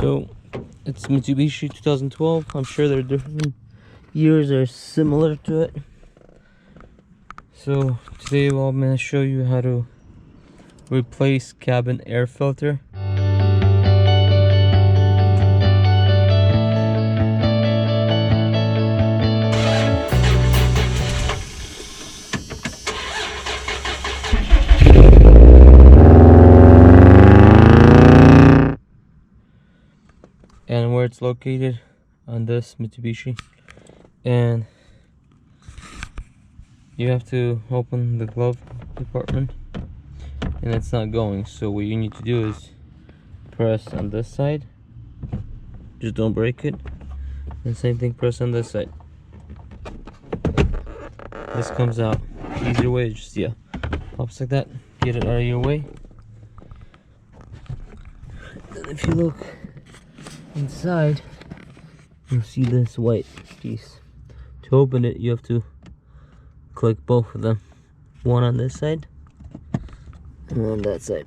So it's Mitsubishi 2012. I'm sure their different years are similar to it. So today I'm going to show you how to replace cabin air filter. And where it's located on this Mitsubishi, and you have to open the glove compartment and it's not going. So what you need to do is press on this side, just don't break it, and same thing, press on this side. This comes out. Easier way is just, yeah, pops like that, get it out of your way. Then if you look inside, you'll see this white piece. To open it, you have to click both of them, one on this side and on that side.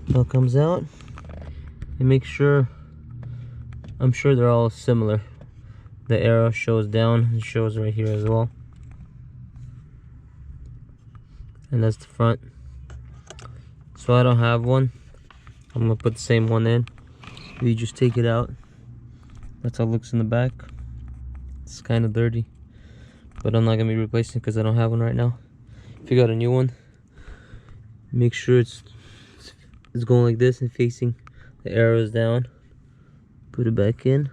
Now it comes out, and make sure, I'm sure they're all similar. The arrow shows down and shows right here as well, and that's the front. So I don't have one. I'm gonna put the same one in. You just take it out. That's how it looks in the back. It's kind of dirty, but I'm not gonna be replacing it because I don't have one right now. If you got a new one, make sure it's going like this and facing the arrows down. Put it back in.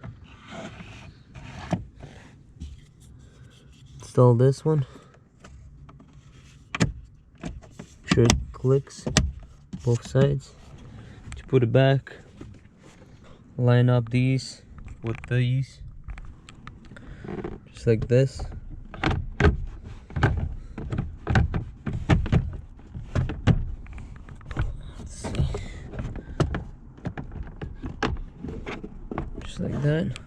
Install this one. Make sure it clicks both sides. To put it back, line up these with these, just like this. Let's see. Just like that.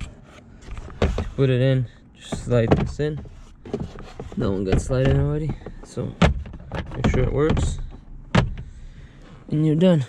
To put it in, just slide this in. That one got slid in already, so make sure it works, and you're done.